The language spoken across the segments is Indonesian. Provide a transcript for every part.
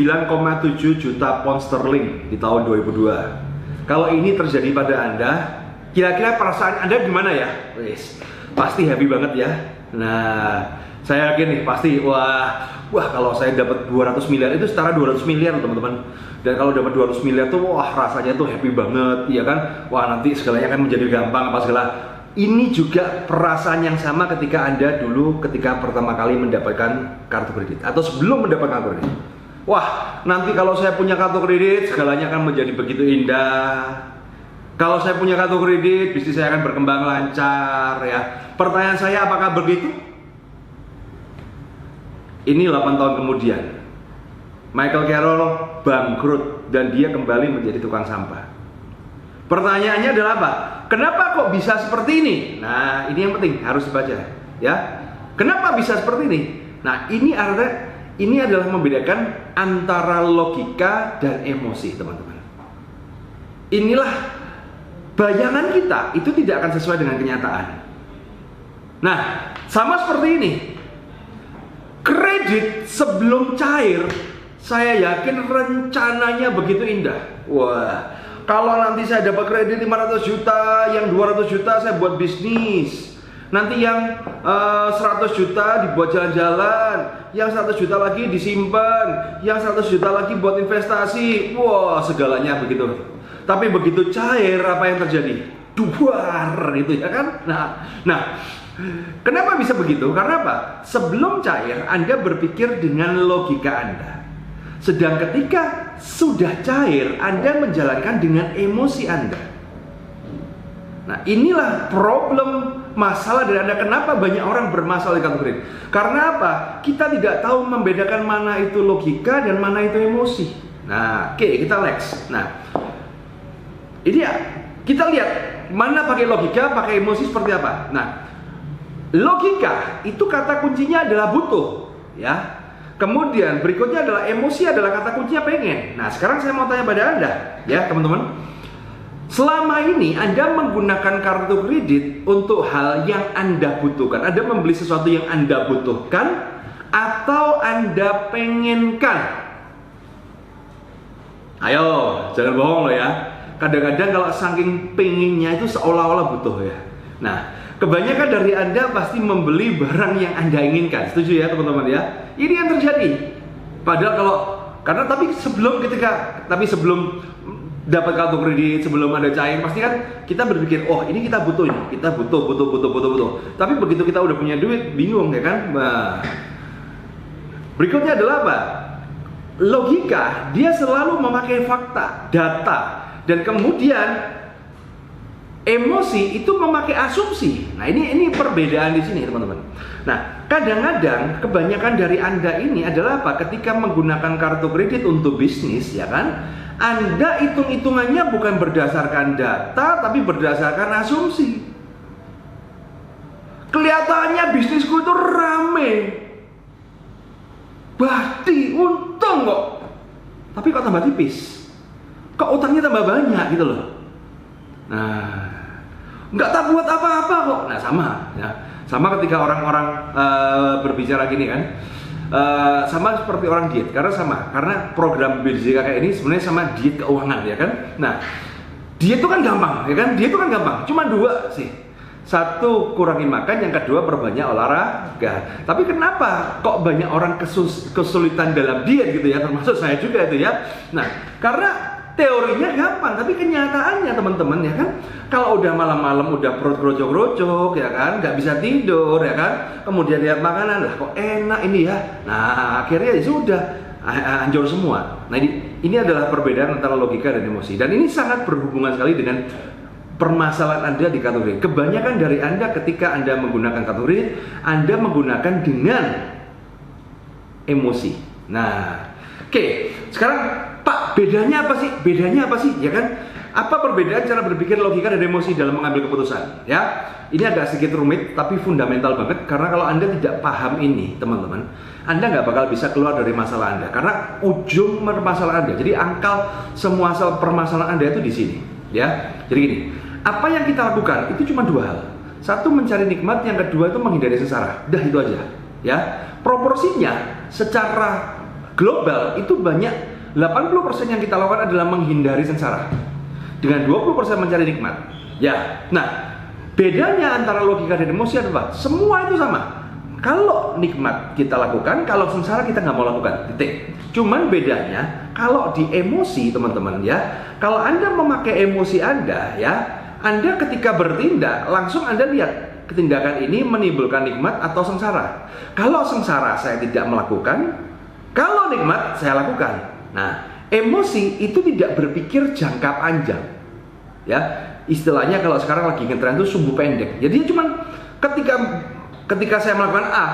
9,7 juta pound sterling di tahun 2002. Kalau ini terjadi pada Anda, kira-kira perasaan Anda gimana ya? Wis, pasti happy banget ya. Nah, saya yakin nih pasti wah kalau saya dapat 200 miliar itu setara 200 miliar teman-teman. Dan kalau dapat 200 miliar tuh wah rasanya tuh happy banget, ya kan? Wah nanti segalanya kan menjadi gampang apa segala. Ini juga perasaan yang sama ketika Anda dulu ketika pertama kali mendapatkan kartu kredit atau sebelum mendapatkan kartu kredit. Wah, nanti kalau saya punya kartu kredit segalanya akan menjadi begitu indah. Kalau saya punya kartu kredit, bisnis saya akan berkembang lancar ya. Pertanyaan saya, apakah begitu? Ini 8 tahun kemudian, Michael Carroll bangkrut dan dia kembali menjadi tukang sampah. Pertanyaannya adalah apa? Kenapa kok bisa seperti ini? Nah, ini yang penting harus dibaca ya. Kenapa bisa seperti ini? Nah, ini adalah membedakan antara logika dan emosi, teman-teman. Inilah bayangan kita itu tidak akan sesuai dengan kenyataan. Nah, sama seperti ini. Kredit sebelum cair, saya yakin rencananya begitu indah. Wah, kalau nanti saya dapat kredit 500 juta, yang 200 juta saya buat bisnis. Nanti yang 100 juta dibuat jalan-jalan, yang 100 juta lagi disimpan, yang 100 juta lagi buat investasi. Wah, segalanya begitu. Tapi begitu cair, apa yang terjadi? Duar itu ya kan? Nah, kenapa bisa begitu? Karena apa? Sebelum cair, Anda berpikir dengan logika Anda. Sedang ketika sudah cair, Anda menjalankan dengan emosi Anda. Nah, inilah problem masalah dari Anda. Kenapa banyak orang bermasalah di kartu kredit? Karena apa? Kita tidak tahu membedakan mana itu logika dan mana itu emosi. Nah, oke, kita next. Nah, ini ya, kita lihat mana pakai logika, pakai emosi seperti apa. Nah, logika itu kata kuncinya adalah butuh, ya. Kemudian berikutnya adalah emosi, adalah kata kuncinya pengen. Nah, sekarang saya mau tanya pada Anda, ya teman-teman. Selama ini Anda menggunakan kartu kredit untuk hal yang Anda butuhkan. Anda membeli sesuatu yang Anda butuhkan atau Anda pengenkan? Ayo, jangan bohong loh ya. Kadang-kadang kalau saking pengennya itu seolah-olah butuh ya. Nah, kebanyakan dari Anda pasti membeli barang yang Anda inginkan. Setuju ya teman-teman ya? Ini yang terjadi. Padahal tapi sebelum dapat kartu kredit, sebelum Anda cair, pasti kan kita berpikir, oh ini kita butuh ini, kita butuh. Tapi begitu kita udah punya duit, bingung ya kan? Nah, berikutnya adalah apa? Logika, dia selalu memakai fakta, data, dan kemudian emosi itu memakai asumsi. Nah, ini perbedaan di sini, teman-teman. Nah, kadang-kadang kebanyakan dari Anda ini adalah apa? Ketika menggunakan kartu kredit untuk bisnis, ya kan? Anda hitung-hitungannya bukan berdasarkan data, tapi berdasarkan asumsi. Kelihatannya bisnisku itu rame, Bahti, untung kok. Tapi kok tambah tipis? Kok utangnya tambah banyak gitu loh. Nah, nggak tak buat apa-apa kok. Nah, sama ya. Sama ketika orang-orang berbicara gini kan. Sama seperti orang diet, karena program BJKK ini sebenarnya sama diet keuangan ya kan. Nah, diet itu kan gampang ya kan, cuma dua sih. Satu, kurangin makan, yang kedua perbanyak olahraga. Tapi kenapa kok banyak orang kesulitan dalam diet gitu ya, termasuk saya juga itu ya. Nah, karena teorinya gampang, tapi kenyataannya teman-teman ya kan, kalau udah malam-malam udah perut grocok-grocok ya kan, nggak bisa tidur ya kan, kemudian lihat makanan, lah kok enak ini ya, nah akhirnya ya sudah hancur semua. Nah ini adalah perbedaan antara logika dan emosi, dan ini sangat berhubungan sekali dengan permasalahan Anda di kartu kredit. Kebanyakan dari Anda ketika Anda menggunakan kartu kredit, Anda menggunakan dengan emosi. Nah, oke, sekarang Pak, bedanya apa sih? Ya kan? Apa perbedaan cara berpikir logika dan emosi dalam mengambil keputusan? Ya, ini agak sedikit rumit, tapi fundamental banget. Karena kalau Anda tidak paham ini, teman-teman, Anda nggak bakal bisa keluar dari masalah Anda. Karena ujung permasalahan Anda. Jadi semua permasalahan Anda itu di sini. Ya, jadi gini. Apa yang kita lakukan itu cuma dua hal. Satu, mencari nikmat. Yang kedua itu menghindari sengsara. Dah itu aja. Ya, proporsinya secara global itu banyak 80% yang kita lakukan adalah menghindari sengsara dengan 20% mencari nikmat. Ya, nah bedanya antara logika dan emosi adalah semua itu sama. Kalau nikmat kita lakukan, kalau sengsara kita nggak mau lakukan, titik. Cuman bedanya kalau di emosi teman-teman ya, kalau Anda memakai emosi Anda ya, Anda ketika bertindak langsung Anda lihat tindakan ini menimbulkan nikmat atau sengsara. Kalau sengsara saya tidak melakukan, kalau nikmat saya lakukan. Nah, emosi itu tidak berpikir jangka panjang. Ya, istilahnya kalau sekarang lagi ngetren itu sumbu pendek. Jadi cuman ketika saya melakukan A,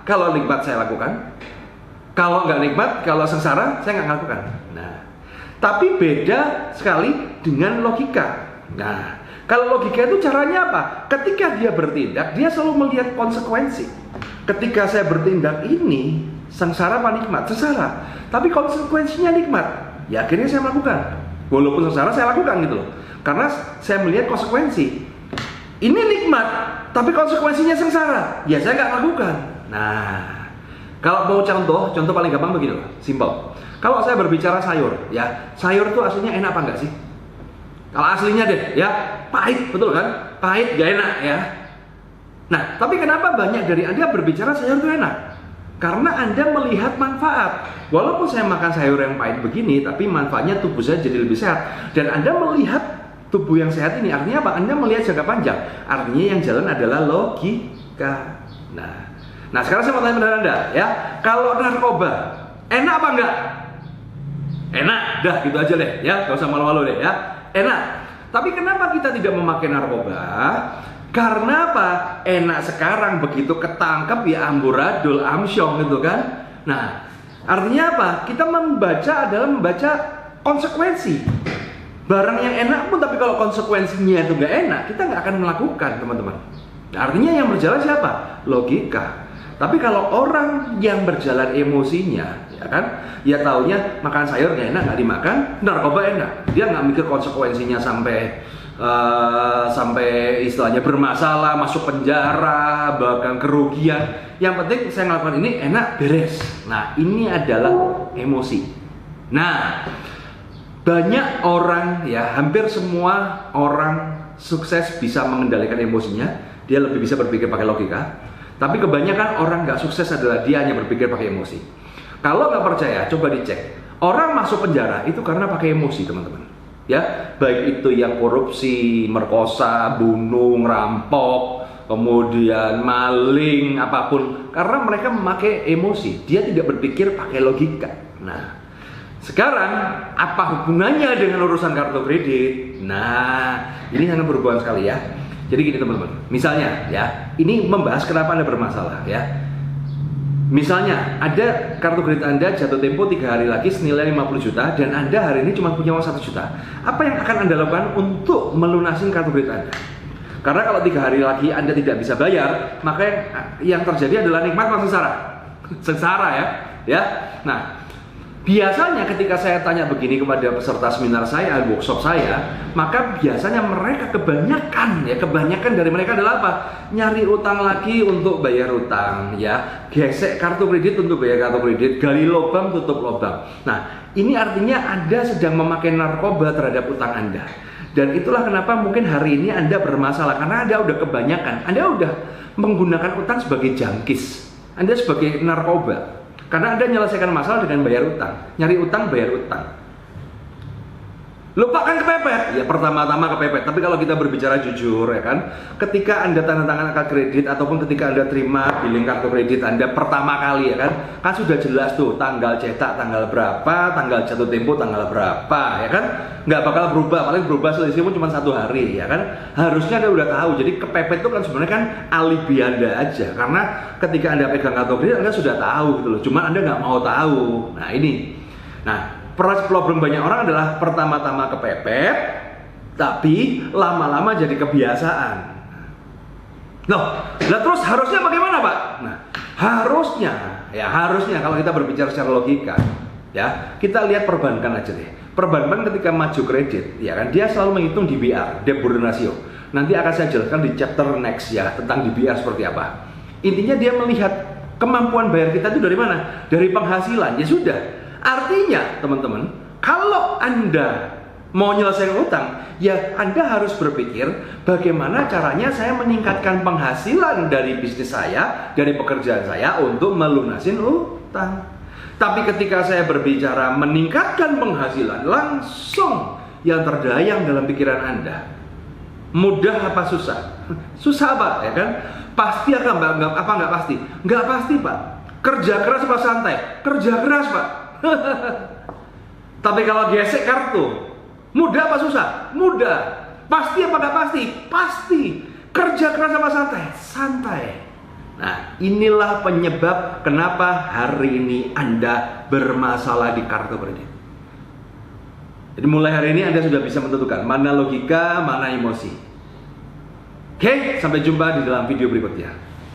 kalau nikmat saya lakukan. Kalau nggak nikmat, kalau sengsara saya nggak lakukan. Nah, tapi beda sekali dengan logika. Nah, kalau logika itu caranya apa? Ketika dia bertindak, dia selalu melihat konsekuensi. Ketika saya bertindak ini, sengsara apa nikmat? Sengsara. Tapi konsekuensinya nikmat. Ya akhirnya saya melakukan. Walaupun sengsara saya lakukan gitu loh. Karena saya melihat konsekuensi. Ini nikmat, tapi konsekuensinya sengsara. Ya saya nggak lakukan. Nah, kalau mau contoh paling gampang begini loh, simple. Kalau saya berbicara sayur, ya sayur itu aslinya enak apa enggak sih? Kalau aslinya deh, ya pahit, betul kan? Pahit, gak enak ya. Nah, tapi kenapa banyak dari Anda berbicara sayur itu enak? Karena Anda melihat manfaat. Walaupun saya makan sayur yang pahit begini, tapi manfaatnya tubuh saya jadi lebih sehat. Dan Anda melihat tubuh yang sehat ini, artinya apa? Anda melihat jangka panjang. Artinya yang jalan adalah logika. Nah sekarang saya mau tanya pada Anda, ya, kalau narkoba enak apa enggak? Enak, dah gitu aja deh, ya, gak usah malu-malu deh, ya, enak. Tapi kenapa kita tidak memakai narkoba? Karena apa? Enak sekarang, begitu ketangkep ya amburadul, amsyong gitu kan. Nah, artinya apa? Kita adalah membaca konsekuensi. Barang yang enak pun, tapi kalau konsekuensinya itu nggak enak, kita nggak akan melakukan, teman-teman. Nah, artinya yang berjalan siapa? Logika. Tapi kalau orang yang berjalan emosinya, ya kan, ya taunya makan sayur nggak enak, nggak dimakan, narkoba enak. Dia nggak mikir konsekuensinya sampai istilahnya bermasalah, masuk penjara, bahkan kerugian. Yang penting saya ngelakukan ini enak, beres. Nah, ini adalah emosi. Nah, banyak orang, ya hampir semua orang sukses bisa mengendalikan emosinya. Dia lebih bisa berpikir pakai logika. Tapi kebanyakan orang nggak sukses adalah dia hanya berpikir pakai emosi. Kalau nggak percaya, coba dicek. Orang masuk penjara itu karena pakai emosi, teman-teman. Ya, baik itu yang korupsi, merkosa, bunuh, rampok, kemudian maling, apapun, karena mereka memakai emosi. Dia tidak berpikir pakai logika. Nah, sekarang apa hubungannya dengan urusan kartu kredit? Nah, ini sangat berhubungan sekali ya. Jadi gini teman-teman, misalnya ya, ini membahas kenapa Anda bermasalah ya. Misalnya ada kartu kredit Anda jatuh tempo 3 hari lagi senilai 50 juta dan Anda hari ini cuma punya uang 1 juta. Apa yang akan Anda lakukan untuk melunasi kartu kredit Anda? Karena kalau 3 hari lagi Anda tidak bisa bayar, maka yang terjadi adalah nikmat atau sengsara? Sengsara ya. Nah, biasanya ketika saya tanya begini kepada peserta seminar saya, workshop saya, maka biasanya mereka kebanyakan dari mereka adalah apa? Nyari utang lagi untuk bayar utang, ya, gesek kartu kredit untuk bayar kartu kredit, gali lubang tutup lubang. Nah, ini artinya Anda sedang memakai narkoba terhadap utang Anda. Dan itulah kenapa mungkin hari ini Anda bermasalah, karena Anda udah kebanyakan, Anda udah menggunakan utang sebagai jangkis, Anda sebagai narkoba. Karena Anda menyelesaikan masalah dengan bayar utang. Nyari utang, bayar utang. Lupakan kepepet. Ya pertama-tama kepepet. Tapi kalau kita berbicara jujur ya kan, ketika Anda tanda tangan kartu kredit ataupun ketika Anda terima billing kartu kredit Anda pertama kali ya kan sudah jelas tuh tanggal cetak tanggal berapa, tanggal jatuh tempo tanggal berapa ya kan. Nggak bakal berubah, paling berubah selisih pun cuma 1 hari ya kan. Harusnya Anda udah tahu. Jadi kepepet itu kan sebenarnya kan alibi Anda aja. Karena ketika Anda pegang kartu kredit Anda sudah tahu gitu loh. Cuma Anda nggak mau tahu. Nah ini. Nah, problem banyak orang adalah pertama-tama kepepet, tapi lama-lama jadi kebiasaan. Loh, terus harusnya bagaimana Pak? Nah, harusnya kalau kita berbicara secara logika, ya kita lihat perbankan aja deh. Perbankan ketika maju kredit, ya kan dia selalu menghitung DBR, debt burden ratio. Nanti akan saya jelaskan di chapter next ya tentang DBR seperti apa. Intinya dia melihat Kemampuan bayar kita itu dari mana? Dari penghasilan. Ya sudah. Artinya, teman-teman, kalau Anda mau nyelesaikan utang, ya Anda harus berpikir bagaimana caranya saya meningkatkan penghasilan dari bisnis saya, dari pekerjaan saya untuk melunasin utang. Tapi ketika saya berbicara meningkatkan penghasilan, langsung yang terbayang dalam pikiran Anda, mudah apa susah? Susah Pak, ya kan? Pasti akan apa nggak pasti? Nggak pasti Pak. Kerja keras apa santai? Kerja keras Pak. Tapi kalau gesek kartu, mudah apa susah? Mudah. Pasti apa nggak pasti? Pasti. Kerja keras apa santai? Santai. Nah, inilah penyebab kenapa hari ini Anda bermasalah di kartu kredit. Jadi mulai hari ini Anda sudah bisa menentukan mana logika, mana emosi. Oke, sampai jumpa di dalam video berikutnya.